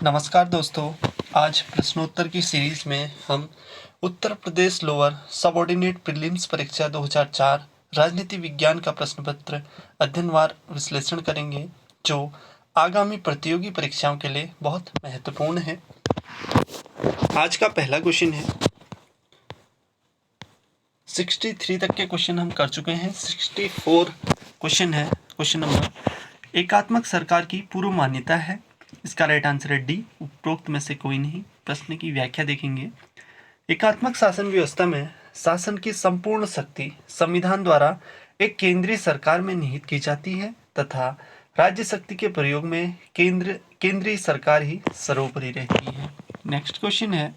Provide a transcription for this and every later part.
नमस्कार दोस्तों। आज प्रश्नोत्तर की सीरीज में हम Uttar Pradesh lower subordinate prelims परीक्षा 2004 राजनीति विज्ञान का प्रश्न पत्र अध्ययनवार विश्लेषण करेंगे, जो आगामी प्रतियोगी परीक्षाओं के लिए बहुत महत्वपूर्ण है। आज का पहला क्वेश्चन है, 63 तक के क्वेश्चन हम कर चुके हैं। 64 क्वेश्चन है। क्वेश्चन नंबर, एकात्मक सरकार की पूर्व मान्यता है। इसका राइट आंसर है डी, उपरोक्त में से कोई नहीं। प्रश्न की व्याख्या देखेंगे। एकात्मक शासन व्यवस्था में शासन की संपूर्ण शक्ति संविधान द्वारा एक केंद्रीय सरकार में निहित की जाती है तथा राज्य शक्ति के प्रयोग में केंद्रीय सरकार ही सर्वोपरि रहती है। नेक्स्ट क्वेश्चन है,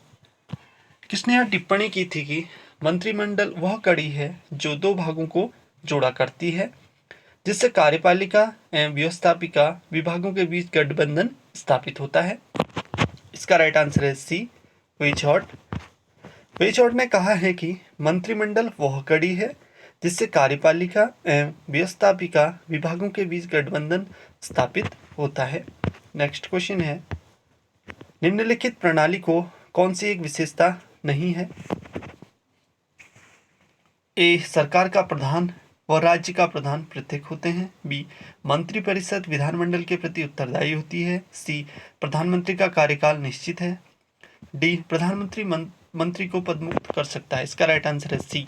किसने यह टिप्पणी की थी कि मंत्रिमंडल वह कड़ी है जो दो भागों को जोड़ा करती है, जिससे कार्यपालिका एवं व्यवस्थापिका विभागों के बीच गठबंधन स्थापित होता है। इसका राइट आंसर है सी, वेचहॉर्ट। वेचहॉर्ट ने कहा है कि मंत्रिमंडल वह कड़ी है जिससे कार्यपालिका एवं व्यवस्थापिका विभागों के बीच गठबंधन स्थापित होता है। नेक्स्ट क्वेश्चन है, निम्नलिखित प्रणाली को कौन सी एक विशेषता नहीं है? ए, सरकार का प्रधान व राज्य का प्रधान पृथक होते हैं। बी, मंत्रिपरिषद विधानमंडल के प्रति उत्तरदायी होती है। सी, प्रधानमंत्री का कार्यकाल निश्चित है। डी, प्रधानमंत्री मंत्री को पदमुक्त कर सकता है। इसका राइट आंसर है सी।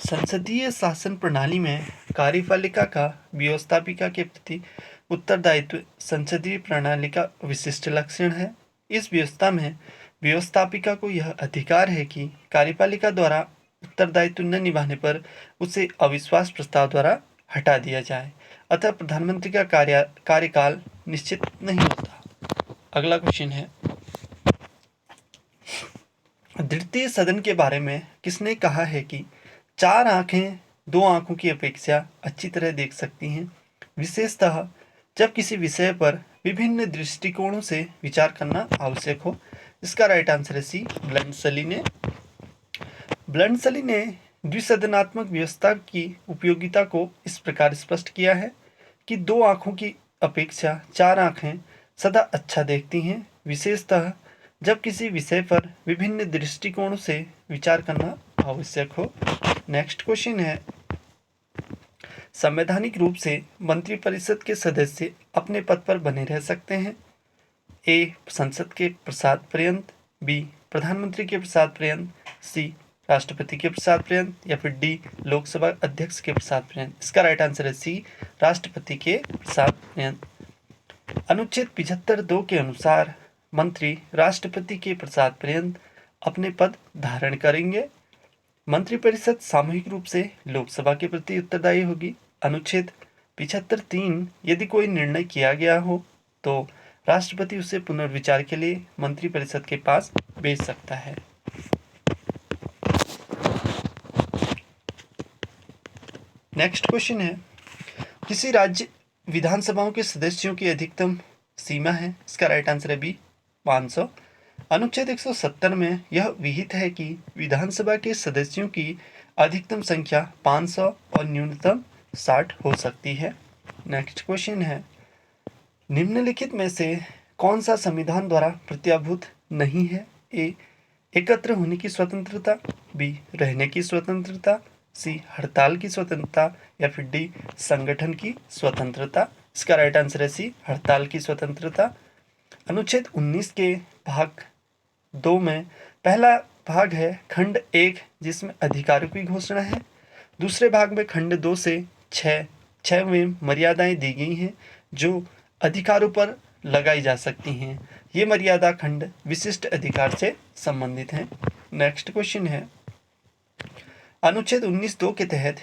संसदीय शासन प्रणाली में कार्यपालिका का व्यवस्थापिका के प्रति उत्तरदायित्व संसदीय प्रणाली का विशिष्ट लक्षण है। इस व्यवस्था में व्यवस्थापिका को यह अधिकार है कि कार्यपालिका द्वारा उत्तरदायित्व न निभाने पर उसे अविश्वास प्रस्ताव द्वारा हटा दिया जाए। अतः प्रधानमंत्री का कार्यकाल निश्चित नहीं होता। अगला क्वेश्चन है, द्वितीय सदन के बारे में किसने कहा है कि चार आंखें दो आंखों की अपेक्षा अच्छी तरह देख सकती हैं, विशेषतः जब किसी विषय पर विभिन्न दृष्टिकोणों से विचार करना आवश्यक हो। इसका राइट आंसर है सी, ब्लंडसली ने। ब्लंडसली ने द्विसदनात्मक व्यवस्था की उपयोगिता को इस प्रकार स्पष्ट किया है कि दो आंखों की अपेक्षा चार आंखें सदा अच्छा देखती हैं, विशेषतः जब किसी विषय पर विभिन्न दृष्टिकोणों से विचार करना आवश्यक हो। नेक्स्ट क्वेश्चन है, संवैधानिक रूप से मंत्रिपरिषद के सदस्य अपने पद पर बने रह सकते हैं। ए, संसद के प्रसाद पर्यंत। बी, प्रधानमंत्री के प्रसाद पर्यंत। सी, राष्ट्रपति के प्रसाद पर्यंत। या फिर डी, लोकसभा अध्यक्ष के प्रसाद पर्यंत। इसका राइट आंसर है सी, राष्ट्रपति के प्रसाद पर्यंत। अनुच्छेद 75(2) के अनुसार मंत्री राष्ट्रपति के प्रसाद पर्यंत अपने पद धारण करेंगे। मंत्रिपरिषद सामूहिक रूप से लोकसभा के प्रति उत्तरदायी होगी। अनुच्छेद 75(3) यदि कोई निर्णय किया गया हो तो राष्ट्रपति उसे पुनर्विचार के लिए मंत्रिपरिषद के पास भेज सकता है। नेक्स्ट क्वेश्चन है, किसी राज्य विधानसभाओं के सदस्यों की अधिकतम सीमा है। इसका राइट आंसर है बी, 500। अनुच्छेद 170 में यह विहित है कि विधानसभा के सदस्यों की अधिकतम संख्या 500 और न्यूनतम 60 हो सकती है। नेक्स्ट क्वेश्चन है, निम्नलिखित में से कौन सा संविधान द्वारा प्रत्याभूत नहीं है? ए, एकत्र होने की स्वतंत्रता। बी, रहने की स्वतंत्रता। सी, हड़ताल की स्वतंत्रता। या फिर डी, संगठन की स्वतंत्रता। इसका राइट आंसर है सी, हड़ताल की स्वतंत्रता। अनुच्छेद 19 के भाग 2 में पहला भाग है खंड 1, जिसमें अधिकारों की घोषणा है। दूसरे भाग में खंड 2 से 6 में मर्यादाएं दी गई हैं जो अधिकारों पर लगाई जा सकती हैं। ये मर्यादा खंड विशिष्ट अधिकार से संबंधित हैं। नेक्स्ट क्वेश्चन है, अनुच्छेद 19(2) के तहत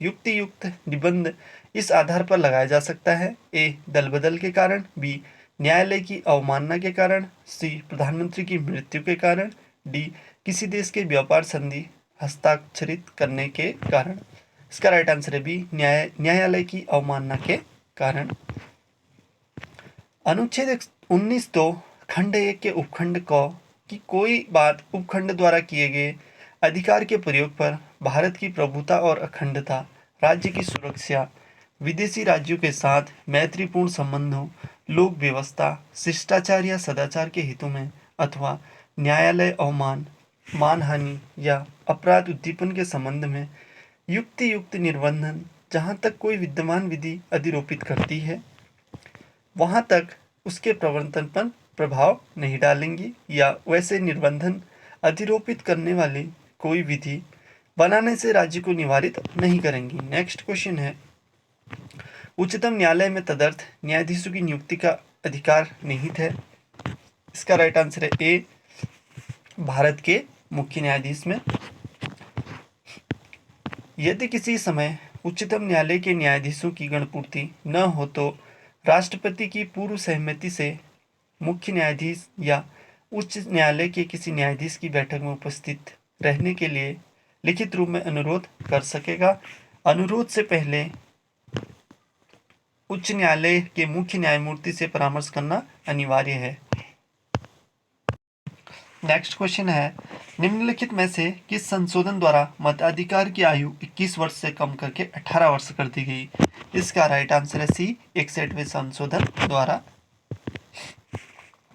युक्त निबंध इस आधार पर लगाया जा सकता है। ए, दल बदल के कारण। बी, न्यायालय की अवमानना के कारण। सी, प्रधानमंत्री की मृत्यु के कारण। डी, किसी देश के व्यापार संधि हस्ताक्षरित करने के कारण। इसका राइट आंसर है बी, न्यायालय की अवमानना के कारण। अनुच्छेद 19(2) खंड 1 के उपखंड क की कोई बात उपखंड द्वारा किए गए अधिकार के प्रयोग पर भारत की प्रभुता और अखंडता, राज्य की सुरक्षा, विदेशी राज्यों के साथ मैत्रीपूर्ण संबंधों, लोक व्यवस्था, शिष्टाचार या सदाचार के हितों में अथवा न्यायालय अवमान, मानहानि या अपराध उद्दीपन के संबंध में युक्ति युक्त निर्बंधन जहाँ तक कोई विद्यमान विधि अधिरोपित करती है वहाँ तक उसके प्रवर्तन पर प्रभाव नहीं डालेंगी या वैसे निर्बंधन अधिरोपित करने वाली कोई विधि बनाने से राज्य को निवारित नहीं करेंगी। नेक्स्ट क्वेश्चन है, उच्चतम न्यायालय में तदर्थ न्यायाधीशों की नियुक्ति का अधिकार निहित है। इसका राइट आंसर है ए, भारत के मुख्य न्यायाधीश में। यदि किसी समय उच्चतम न्यायालय के न्यायाधीशों की गणपूर्ति न हो तो राष्ट्रपति की पूर्व सहमति से मुख्य न्यायाधीश या उच्च न्यायालय के किसी न्यायाधीश की बैठक में उपस्थित रहने के लिए लिखित रूप में अनुरोध कर सकेगा। अनुरोध से पहले उच्च न्यायालय के मुख्य न्यायमूर्ति से परामर्श करना अनिवार्य है। नेक्स्ट क्वेश्चन है, निम्नलिखित में से किस संशोधन द्वारा मताधिकार की आयु 21 वर्ष से कम करके 18 वर्ष कर दी गई? इसका राइट आंसर है सी, 61वें संशोधन द्वारा।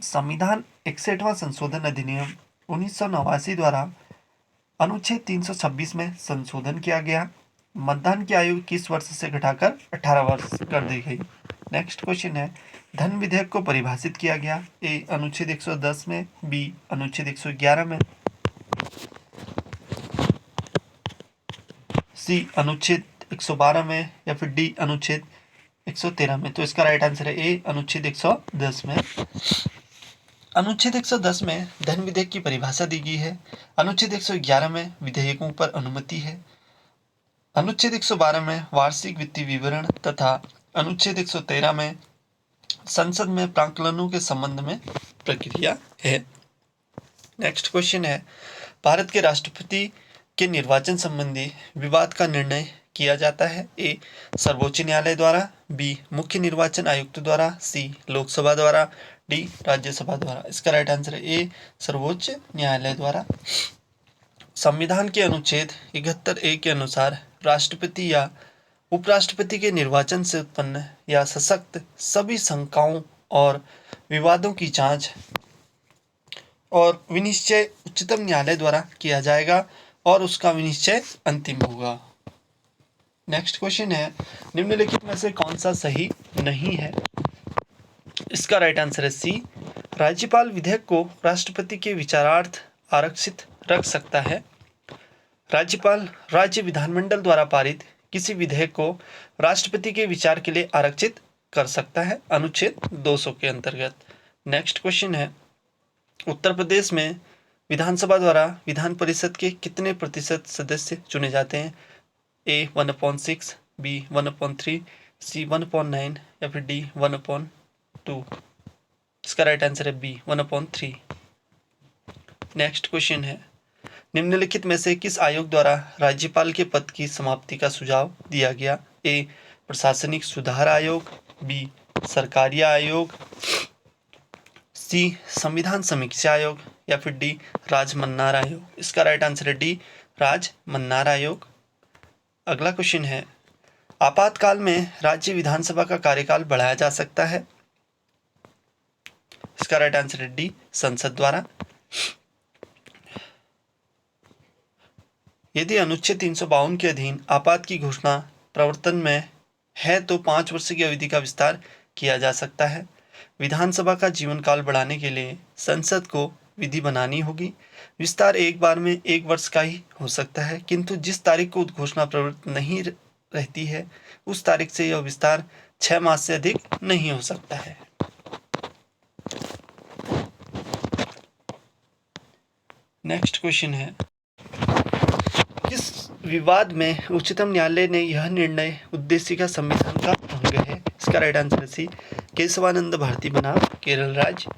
संविधान 61वां संशोधन अधिनियम 1989 द्वारा अनुच्छेद 326 में संशोधन किया गया। मतदान की आयु 21 वर्ष से घटाकर 18 वर्ष कर दी गई। नेक्स्ट क्वेश्चन है, धन विधेयक को परिभाषित किया गया। ए, अनुच्छेद 110 में, बी, अनुच्छेद 111 में, सी, अनुच्छेद 112 में या फिर डी, अनुच्छेद 113 में। तो इसका राइट आंसर है ए, अनुच्छेद 110 में। अनुच्छेद 110 में धन विधेयक की परिभाषा दी गई है। अनुच्छेद 111 में विधेयकों पर अनुमति है। अनुच्छेद 112 में वार्षिक वित्तीय विवरण तथा अनुच्छेद 113 में संसद में प्राक्कलनों के संबंध में प्रक्रिया है। नेक्स्ट क्वेश्चन है, भारत के राष्ट्रपति के निर्वाचन संबंधी विवाद का निर्णय किया जाता है। ए, सर्वोच्च न्यायालय द्वारा, बी, मुख्य निर्वाचन आयुक्त द्वारा, सी, लोकसभा द्वारा, डी, राज्यसभा द्वारा। इसका राइट आंसर है ए, सर्वोच्च न्यायालय द्वारा। संविधान के अनुच्छेद 71A के अनुसार राष्ट्रपति या उपराष्ट्रपति के निर्वाचन से उत्पन्न या सशक्त सभी शंकाओं और विवादों की जांच और विनिश्चय उच्चतम न्यायालय द्वारा किया जाएगा और उसका विनिश्चय अंतिम होगा। नेक्स्ट क्वेश्चन है, निम्नलिखित में से कौन सा सही नहीं है? इसका राइट आंसर है सी, राज्यपाल विधेयक को राष्ट्रपति के विचारार्थ आरक्षित रख सकता है। राज्यपाल राज्य विधानमंडल द्वारा पारित किसी विधेयक को राष्ट्रपति के विचार के लिए आरक्षित कर सकता है, अनुच्छेद 200 के अंतर्गत। नेक्स्ट क्वेश्चन है, उत्तर प्रदेश में विधानसभा द्वारा विधान परिषद के कितने प्रतिशत सदस्य चुने जाते हैं? ए, 1/6, बी, 1/3, सी, 1/9 या फिर डी, 1/2। इसका राइट आंसर है बी, 1/3। नेक्स्ट क्वेश्चन है, निम्नलिखित में से किस आयोग द्वारा राज्यपाल के पद की समाप्ति का सुझाव दिया गया? ए, प्रशासनिक सुधार आयोग, बी, सरकारिया आयोग, सी, संविधान समीक्षा आयोग या फिर डी, राजमन्नार आयोग। इसका राइट आंसर है डी, राजमन्नार आयोग। अगला क्वेश्चन है, आपातकाल में राज्य विधानसभा का कार्यकाल बढ़ाया जा सकता है। इसका राइट आंसर है डी, संसद द्वारा। यदि अनुच्छेद 352 के अधीन आपात की घोषणा प्रवर्तन में है तो 5 वर्ष की अवधि का विस्तार किया जा सकता है। विधानसभा का जीवन काल बढ़ाने के लिए संसद को विधि बनानी होगी। विस्तार एक बार में 1 वर्ष का ही हो सकता है, किंतु जिस तारीख को घोषणा प्रवृत्त नहीं रहती है उस तारीख से यह विस्तार 6 मास से अधिक नहीं हो सकता है। नेक्स्ट क्वेश्चन है, किस विवाद में उच्चतम न्यायालय ने यह निर्णय उद्देशिका संविधान का भंग है? इसका राइट आंसर है सी, केशवानंद भारती बनाम केरल राज्य।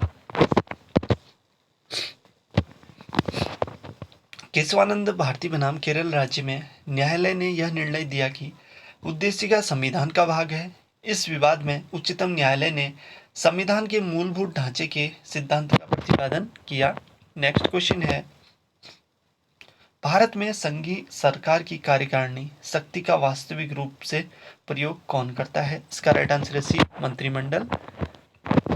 केशवानंद भारती बनाम केरल राज्य में न्यायालय ने यह निर्णय दिया कि उद्देशिका संविधान का भाग है। इस विवाद में उच्चतम न्यायालय ने संविधान के मूलभूत ढांचे के सिद्धांत का प्रतिपादन किया। नेक्स्ट क्वेश्चन है, भारत में संघीय सरकार की कार्यकारिणी शक्ति का वास्तविक रूप से प्रयोग कौन करता है? इसका राइट आंसर है सी, मंत्रिमंडल।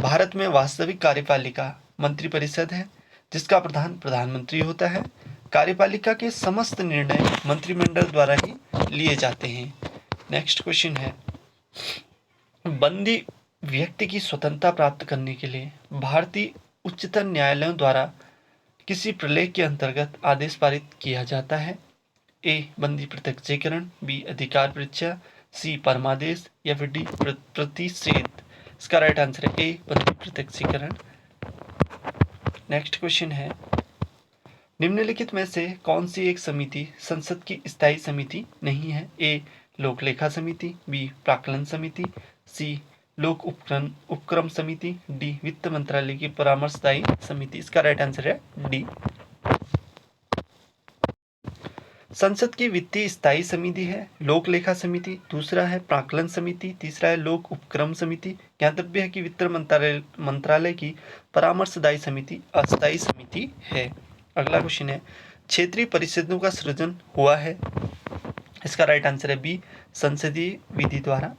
भारत में वास्तविक कार्यपालिका मंत्रिपरिषद है, जिसका प्रधान प्रधानमंत्री होता है। कार्यपालिका के समस्त निर्णय मंत्रिमंडल द्वारा ही लिए जाते हैं। नेक्स्ट क्वेश्चन है, बंदी व्यक्ति की स्वतंत्रता प्राप्त करने के लिए भारतीय उच्चतम न्यायालयों द्वारा किसी प्रलेख के अंतर्गत आदेश पारित किया जाता है। ए बंदी प्रत्यक्षीकरण, बी अधिकार परीक्षा, सी परमादेश या फिर डी प्रतिषेध। इसका राइट आंसर है ए बंदी प्रत्यक्षीकरण। नेक्स्ट क्वेश्चन है, निम्नलिखित में से कौन सी एक समिति संसद की स्थायी समिति नहीं है? ए लोक लेखा समिति, बी प्राक्कलन समिति, सी लोक उपक्रम समिति, डी वित्त मंत्रालय की परामर्शदायी समिति। इसका राइट आंसर है डी। संसद की वित्तीय स्थायी समिति है लोक लेखा समिति, दूसरा है प्राक्कलन समिति, तीसरा है लोक उपक्रम समिति। ज्ञातव्य है कि वित्त मंत्रालय की परामर्शदायी समिति अस्थायी समिति है। अगला क्वेश्चन है, क्षेत्रीय परिषदों का सृजन हुआ है? इसका राइट आंसर है बी संसदीय विधि द्वारा।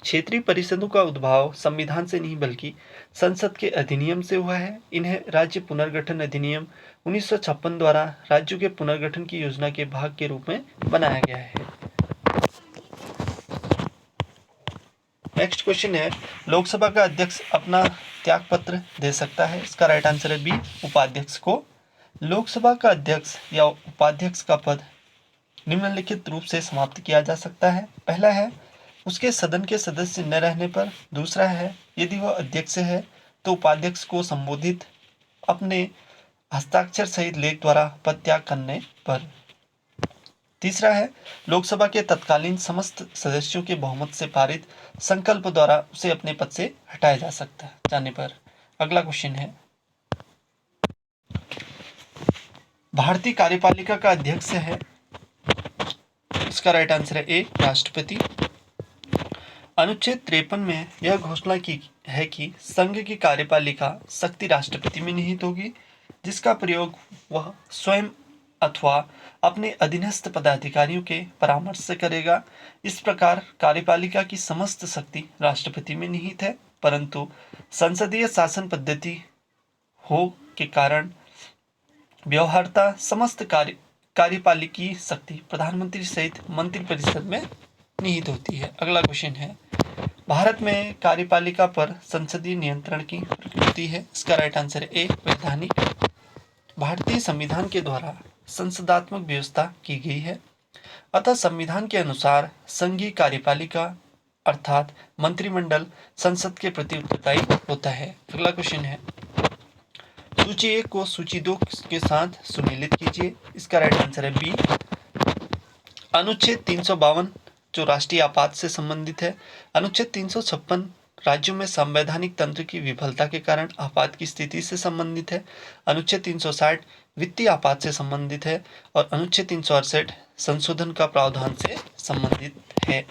क्षेत्रीय परिषदों का उद्भव संविधान से नहीं बल्कि संसद के अधिनियम से हुआ है। इन्हें राज्य पुनर्गठन अधिनियम 1956 द्वारा राज्यों के पुनर्गठन की योजना के भाग के रूप में बनाया गया है। नेक्स्ट क्वेश्चन है, लोकसभा का अध्यक्ष अपना त्यागपत्र दे सकता है? इसका राइट आंसर है बी उपाध्यक्ष को। लोकसभा का अध्यक्ष या उपाध्यक्ष का पद निम्नलिखित रूप से समाप्त किया जा सकता है। पहला है उसके सदन के सदस्य न रहने पर, दूसरा है यदि वह अध्यक्ष है तो उपाध्यक्ष को संबोधित अपने हस्ताक्षर सहित लेख द्वारा पद त्याग करने पर, तीसरा है लोकसभा के तत्कालीन समस्त सदस्यों के बहुमत से पारित संकल्प द्वारा उसे अपने पद से हटाया जा सकता है जाने पर। अगला क्वेश्चन है, भारतीय कार्यपालिका का अध्यक्ष है? इसका राइट आंसर है ए राष्ट्रपति। अनुच्छेद 53 में यह घोषणा की है कि संघ की कार्यपालिका शक्ति राष्ट्रपति में निहित होगी, जिसका प्रयोग वह स्वयं अथवा अपने अधीनस्थ पदाधिकारियों के परामर्श से करेगा। इस प्रकार कार्यपालिका की समस्त शक्ति राष्ट्रपति में निहित है, परंतु संसदीय शासन पद्धति हो के कारण व्यवहारता समस्त कार्यपालिकी शक्ति प्रधानमंत्री सहित मंत्रिपरिषद में निहित होती है। अगला क्वेश्चन है, भारत में कार्यपालिका पर संसदीय नियंत्रण की प्रकृति है? इसका राइट आंसर है ए वैधानिक। भारतीय संविधान के द्वारा संसदात्मक व्यवस्था की गई है, अतः संविधान के अनुसार संघीय कार्यपालिका अर्थात मंत्रिमंडल संसद के प्रति उत्तरदायी होता है। अगला क्वेश्चन है, सूची 1 को सूची 2 के साथ सुमेलित कीजिए। इसका राइट आंसर है बी अनुच्छेद 352 जो राष्ट्रीय आपात से संबंधित है। अनुच्छेद 356 राज्यों में संवैधानिक तंत्र की विफलता के कारण आपात की स्थिति से संबंधित है। अनुच्छेद 360 वित्तीय आपात से संबंधित है और अनुच्छेद 368 संशोधन का प्रावधान से संबंधित है।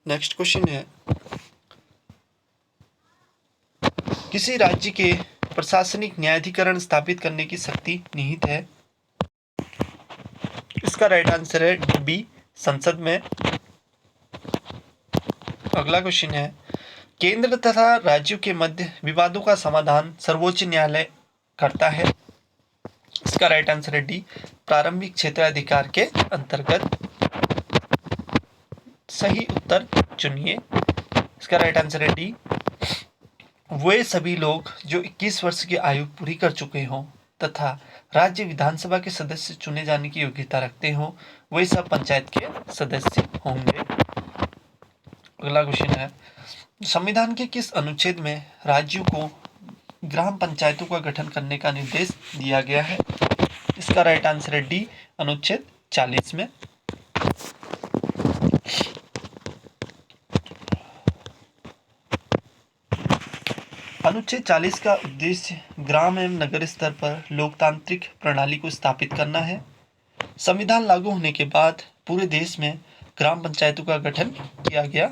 नेक्स्ट क्वेश्चन है, किसी राज्य के प्रशासनिक न्यायाधिकरण स्थापित करने की शक्ति निहित है? इसका राइट आंसर है बी संसद में। अगला क्वेश्चन है, केंद्र तथा राज्यों के मध्य विवादों का समाधान सर्वोच्च न्यायालय करता है? इसका राइट आंसर है डी प्रारंभिक क्षेत्राधिकार के अंतर्गत। सही उत्तर चुनिए। इसका राइट आंसर है डी वे सभी लोग जो 21 वर्ष की आयु पूरी कर चुके हों तथा राज्य विधानसभा के सदस्य चुने जाने की योग्यता रखते हों, वे सब पंचायत के सदस्य होंगे। अगला क्वेश्चन है, संविधान के किस अनुच्छेद में राज्यों को ग्राम पंचायतों का गठन करने का निर्देश दिया गया है? इसका राइट आंसर है डी अनुच्छेद 40 में। अनुच्छेद 40 का उद्देश्य ग्राम एवं नगर स्तर पर लोकतांत्रिक प्रणाली को स्थापित करना है। संविधान लागू होने के बाद पूरे देश में ग्राम पंचायतों का गठन किया गया।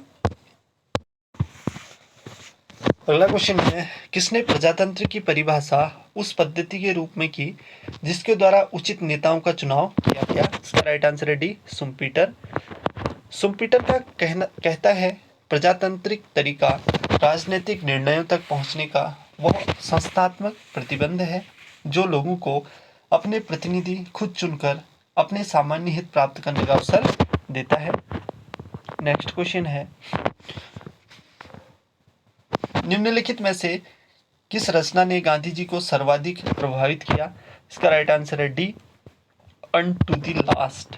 अगला क्वेश्चन है, किसने प्रजातंत्र की परिभाषा उस पद्धति के रूप में की जिसके द्वारा उचित नेताओं का चुनाव किया गया? इसका राइट आंसर है डी, सुम्पीटर। सुम्पीटर का कहता है, प्रजातांत्रिक तरीका राजनीतिक निर्णयों तक पहुंचने का वह संस्थात्मक प्रतिबंध है जो लोगों को अपने प्रतिनिधि खुद चुनकर अपने सामान्य हित प्राप्त करने का अवसर देता है। नेक्स्ट क्वेश्चन है, निम्नलिखित में से किस रचना ने गांधी जी को सर्वाधिक प्रभावित किया? इसका राइट आंसर है D, unto the last.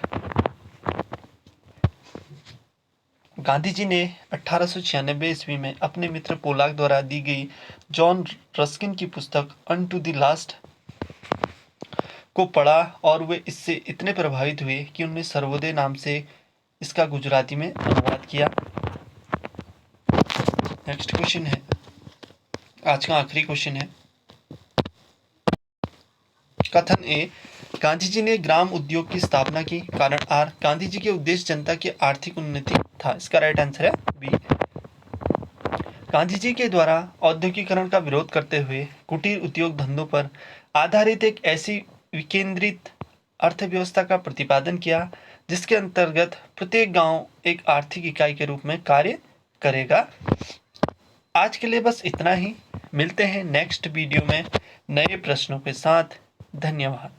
Gandhi ji ने 1896 ईस्वी में अपने मित्र पोलाक द्वारा दी गई जॉन रस्किन की पुस्तक अनटू द लास्ट को पढ़ा और वे इससे इतने प्रभावित हुए कि उन्होंने सर्वोदय नाम से इसका गुजराती में अनुवाद किया। नेक्स्ट क्वेश्चन है, आज का आखिरी क्वेश्चन है, कथन ए, गांधी जी ने ग्राम उद्योग की स्थापना की। कारण आर, गांधी जी के उद्देश्य जनता की आर्थिक उन्नति था। इसका राइट आंसर है बी। गांधी जी के द्वारा औद्योगिकरण का विरोध करते हुए कुटीर उद्योग धंधों पर आधारित एक ऐसी विकेंद्रित अर्थव्यवस्था का प्रतिपादन किया जिसके अंतर्गत प्रत्येक गांव एक आर्थिक इकाई के रूप में कार्य करेगा। आज के लिए बस इतना ही। मिलते हैं नेक्स्ट वीडियो में नए प्रश्नों के साथ। धन्यवाद।